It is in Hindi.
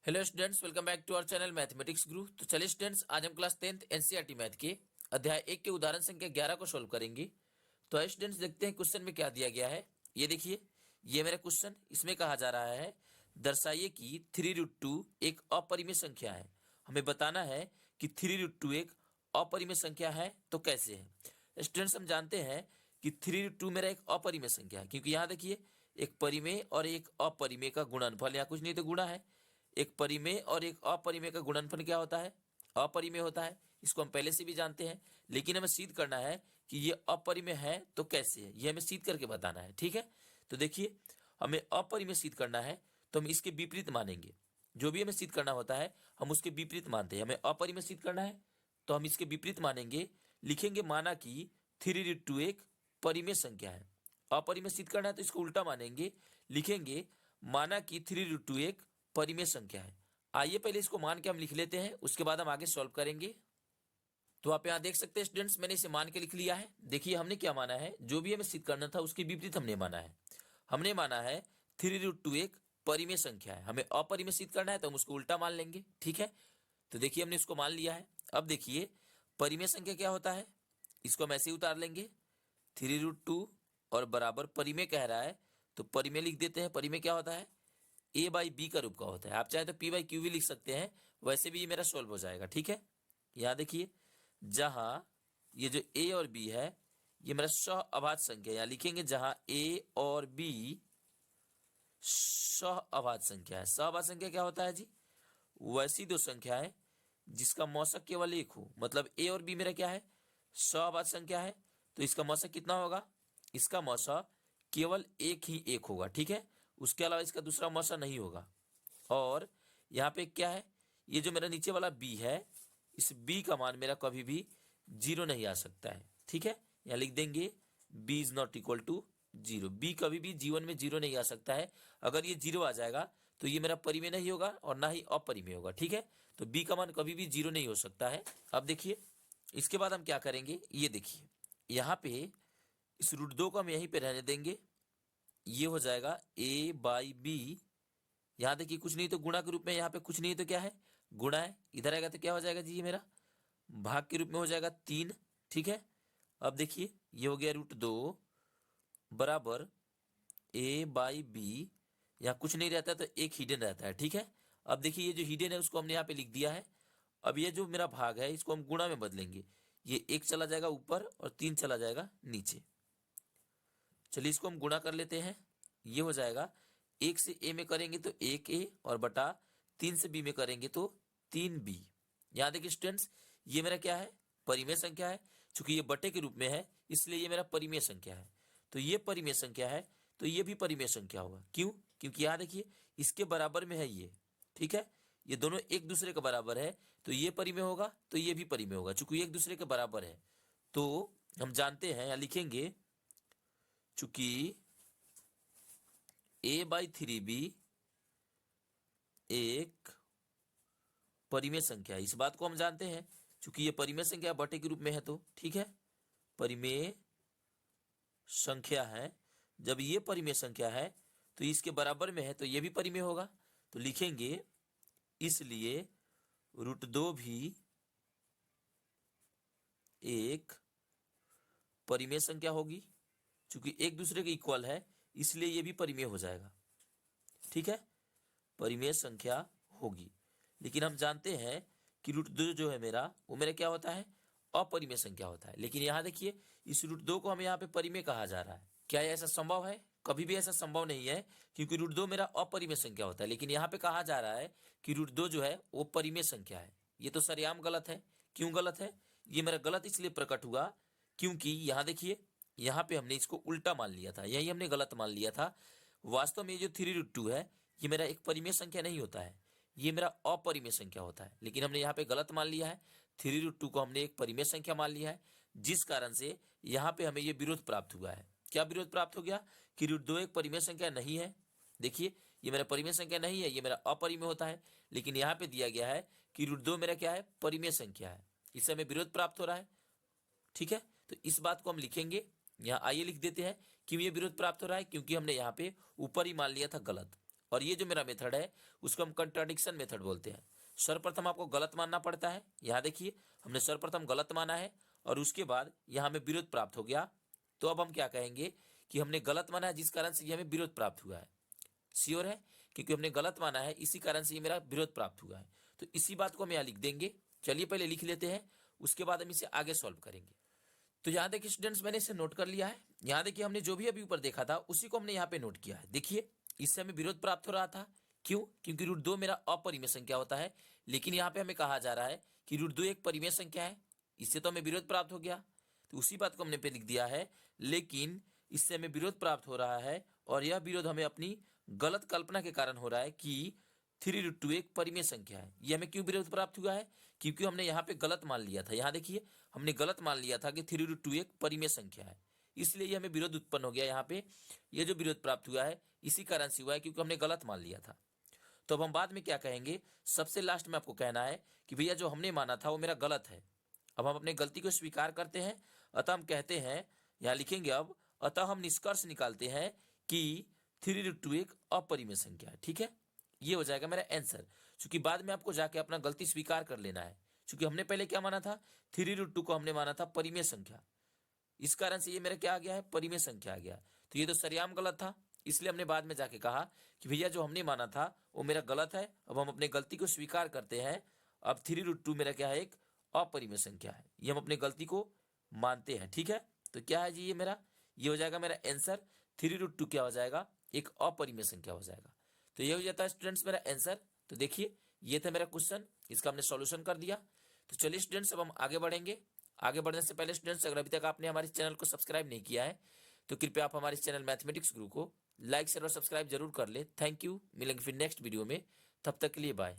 Hello students, welcome back to our channel mathematics guru. तो चलिए स्टूडेंट्स, आज हम क्लास 10th एनसीईआरटी मैथ के अध्याय 1 के उदाहरण संख्या 11 को सोल्व करेंगे। तो आइए स्टूडेंट्स देखते हैं क्वेश्चन में क्या दिया गया है। ये देखिए, ये मेरा क्वेश्चन, इसमें कहा जा रहा है दर्शाइए कि 3√2 एक अपरिमेय संख्या है। हमें बताना है कि 3√2 एक अपरिमेय संख्या है तो कैसे है। स्टूडेंट्स, हम जानते हैं कि 3√2 मेरा एक अपरिमेय संख्या है, क्योंकि यहाँ देखिए एक परिमेय और एक अपरिमेय का गुणनफल, यहाँ कुछ नहीं तो गुणा है। एक परिमेय और एक अपरिमेय का गुणनफल क्या होता है? अपरिमेय होता है। इसको हम पहले से भी जानते हैं, लेकिन हमें सिद्ध करना है कि ये अपरिमेय है तो कैसे है, ये हमें सिद्ध करके बताना है। ठीक है, तो देखिए, हमें अपरिमेय सिद्ध करना है तो हम इसके विपरीत मानेंगे। जो भी हमें सिद्ध करना होता है हम उसके विपरीत मानते हैं। हमें अपरिमेय सिद्ध करना है तो हम इसके विपरीत मानेंगे। लिखेंगे माना कि 3√2 एक परिमेय संख्या है। अपरिमेय सिद्ध करना है तो इसको उल्टा मानेंगे, लिखेंगे माना कि 3√2 एक परिमेय संख्या है। आइए पहले इसको मान के हम लिख लेते हैं, उसके बाद हम आगे सॉल्व करेंगे। तो आप यहाँ देख सकते हैं स्टूडेंट्स, मैंने इसे मान के लिख लिया है। देखिए हमने क्या माना है, जो भी हमें सिद्ध करना था उसके विपरीत हमने माना है। हमने माना है 3√2 एक परिमेय संख्या है। हमें अपरिमेय सिद्ध करना है तो हम उसको उल्टा मान लेंगे। ठीक है, तो देखिए हमने उसको मान लिया है। अब देखिए परिमेय संख्या क्या होता है, इसको हम ऐसे ही उतार लेंगे। 3√2 और बराबर परिमेय कह रहा है तो परिमेय लिख देते हैं। परिमेय क्या होता है? ए बाई बी का रूप का होता है। आप चाहे तो पी बाई क्यू भी लिख सकते हैं, वैसे भी ये मेरा सोल्व हो जाएगा। ठीक है, यहाँ देखिए, जहां ये जो ए और बी है ये मेरा सह अभाज्य संख्या, यहाँ लिखेंगे जहां ए और बी सह अभाज्य संख्या है। सह अभाज्य संख्या क्या होता है जी? वैसी दो संख्याएं जिसका मौसक केवल एक हो। मतलब ए और बी मेरा क्या है? सह अभाज्य संख्या है, तो इसका मौसक कितना होगा? इसका मौसक केवल एक ही एक होगा। ठीक है, उसके अलावा इसका दूसरा मौसक नहीं होगा। और यहाँ पे क्या है, ये जो मेरा नीचे वाला बी है, इस बी का मान मेरा कभी भी जीरो नहीं आ सकता है। ठीक है, यहाँ लिख देंगे B is not equal to zero. B कभी भी जीवन में जीरो नहीं आ सकता है। अगर ये जीरो आ जाएगा तो ये मेरा परिमेय नहीं होगा और ना ही अपरिमेय होगा। ठीक है, तो बी का मान कभी भी जीरो नहीं हो सकता है। अब देखिए इसके बाद हम क्या करेंगे, ये देखिए यहाँ पे इस √2 को हम यहीं पे रहने देंगे। ये हो जाएगा ए बाई बी। यहाँ देखिए कुछ नहीं तो गुणा के रूप में, यहाँ पे कुछ नहीं तो क्या है? गुणा है। इधर आएगा तो क्या हो जाएगा जी? ये मेरा भाग के रूप में हो जाएगा 3। ठीक है, अब देखिए ये हो गया √2 बराबर ए बाई बी। यहाँ कुछ नहीं रहता तो एक हिडन रहता है। ठीक है, अब देखिए ये जो हिडन है उसको हमने यहाँ पे लिख दिया है। अब ये जो मेरा भाग है इसको हम गुणा में बदलेंगे। ये 1 चला जाएगा ऊपर और 3 चला जाएगा नीचे। चलिए इसको हम गुणा कर लेते हैं। ये हो जाएगा 1 से ए में करेंगे तो 1a और बटा 3 से बी में करेंगे तो 3b। यहाँ देखिए स्टूडेंट्स, ये मेरा क्या है? परिमेय संख्या है। चूंकि ये बटे के रूप में है इसलिए ये मेरा परिमेय संख्या है। तो ये परिमेय संख्या है तो ये भी परिमेय संख्या होगा। क्यों? क्योंकि यहाँ देखिए इसके बराबर में है ये। ठीक है, ये दोनों एक दूसरे के बराबर है तो ये परिमेय होगा तो ये भी परिमेय होगा। चूंकि एक दूसरे के बराबर है तो हम जानते हैं, यहाँ लिखेंगे चूंकि ए बाई 3b एक परिमेय संख्या है। इस बात को हम जानते हैं, चूंकि ये परिमेय संख्या बटे के रूप में है तो ठीक है, परिमेय संख्या है। जब ये परिमेय संख्या है तो इसके बराबर में है तो ये भी परिमेय होगा। तो लिखेंगे इसलिए √2 भी एक परिमेय संख्या होगी। चूंकि एक दूसरे के इक्वल है इसलिए ये भी परिमेय हो जाएगा। ठीक है, परिमेय संख्या होगी। लेकिन हम जानते हैं कि √2 जो है मेरा वो मेरा क्या होता है? अपरिमेय संख्या होता है। लेकिन यहाँ देखिए इस √2 को हमें यहाँ पे परिमेय कहा जा रहा है। क्या ये ऐसा संभव है? कभी भी ऐसा संभव नहीं है, क्योंकि √2 मेरा अपरिमेय संख्या होता है। लेकिन यहाँ पे कहा जा रहा है कि √2 जो है वो परिमेय संख्या है। ये तो सरेआम गलत है। क्यों गलत है? ये मेरा गलत इसलिए प्रकट हुआ क्योंकि यहाँ देखिए, यहाँ पे हमने इसको उल्टा मान लिया था, यही हमने गलत मान लिया था। वास्तव में ये जो 3√2 है ये मेरा एक परिमेय संख्या नहीं होता है, ये मेरा अपरिमेय संख्या होता है। लेकिन हमने यहाँ पे गलत मान लिया है, 3√2 को हमने एक परिमेय संख्या मान लिया है, जिस कारण से यहाँ पे हमें ये विरोध प्राप्त हुआ है। क्या विरोध प्राप्त हो गया? कि √2 एक परिमेय संख्या नहीं है। देखिए ये मेरा परिमेय संख्या नहीं है, ये मेरा अपरिमेय होता है। लेकिन यहाँ पे दिया गया है कि √2 मेरा क्या है? परिमेय संख्या है, इससे हमें विरोध प्राप्त हो रहा है। ठीक है, तो इस बात को हम लिखेंगे। यहाँ आइए लिख देते हैं कि ये विरोध प्राप्त हो रहा है क्योंकि हमने यहाँ पे ऊपर ही मान लिया था गलत। और ये जो मेरा मेथड है उसको हम कंट्राडिक्शन मेथड बोलते हैं। सर्वप्रथम आपको गलत मानना पड़ता है। यहाँ देखिए हमने सर्वप्रथम गलत माना है और उसके बाद यहाँ हमें विरोध प्राप्त हो गया। तो अब हम क्या कहेंगे कि हमने गलत माना है जिस कारण से ये हमें विरोध प्राप्त हुआ है। श्योर है? क्योंकि हमने गलत माना है इसी कारण से ये मेरा विरोध प्राप्त हुआ है। तो इसी बात को हम यहाँ लिख देंगे। चलिए पहले लिख लेते हैं, उसके बाद हम इसे आगे सॉल्व करेंगे। तो यहाँ देखिए स्टूडेंट्स, मैंने इसे नोट कर लिया है। यहाँ देखिए हमने जो भी अभी ऊपर देखा था उसी को हमने यहाँ पे नोट किया है। देखिए इससे हमें विरोध प्राप्त हो रहा था। क्यों? क्योंकि √2 मेरा अपरिमेय संख्या होता है, लेकिन यहाँ पे हमें कहा जा रहा है कि √2 एक परिमेय संख्या है, इससे तो हमें विरोध प्राप्त हो गया। तो उसी बात को हमने पे लिख दिया है, लेकिन इससे हमें विरोध प्राप्त हो रहा है और यह विरोध हमें अपनी गलत कल्पना के कारण हो रहा है कि 3√2 एक परिमेय संख्या है। ये हमें क्यों विरोध प्राप्त हुआ है? क्योंकि हमने यहाँ पे गलत मान लिया था। यहाँ देखिए हमने गलत मान लिया था कि 3√2 एक परिमेय संख्या है, इसलिए ये हमें विरोध उत्पन्न हो गया। यहाँ पे ये जो विरोध प्राप्त हुआ है इसी कारण से हुआ है, क्योंकि हमने गलत मान लिया था। तो अब हम बाद में क्या कहेंगे, सबसे लास्ट में आपको कहना है कि भैया जो हमने माना था वो मेरा गलत है। अब हम अपनी गलती को स्वीकार करते हैं, अतः हम कहते हैं, यहाँ लिखेंगे अब, अतः हम निष्कर्ष निकालते हैं कि 3√2 एक अपरिमेय संख्या है। ठीक है, ये हो जाएगा मेरा आंसर। क्योंकि बाद में आपको जाके अपना गलती स्वीकार कर लेना है, क्योंकि हमने पहले क्या माना था, 3√2 को हमने माना था परिमेय संख्या, इस कारण से ये मेरा क्या आ गया है, परिमेय संख्या आ गया। तो ये तो सरेआम गलत था, इसलिए हमने बाद में जाके कहा कि भैया जो हमने माना था वो मेरा गलत है। अब हम अपनी गलती को स्वीकार करते हैं। अब 3√2 मेरा क्या है, एक अपरिमेय संख्या है, ये हम अपनी गलती को मानते हैं। ठीक है, तो क्या है जी, ये मेरा, ये हो जाएगा मेरा आंसर। 3√2 क्या हो जाएगा, एक अपरिमेय संख्या हो जाएगा। तो ये हो जाता है स्टूडेंट्स मेरा आंसर। तो देखिए ये था मेरा क्वेश्चन, इसका हमने सॉल्यूशन कर दिया। तो चलिए स्टूडेंट्स अब हम आगे बढ़ेंगे। आगे बढ़ने से पहले स्टूडेंट्स, अगर अभी तक आपने हमारे चैनल को सब्सक्राइब नहीं किया है तो कृपया आप हमारे चैनल मैथमेटिक्स गुरु को लाइक शेयर और सब्सक्राइब जरूर कर ले। थैंक यू, मिलेंगे फिर नेक्स्ट वीडियो में, तब तक के लिए बाय।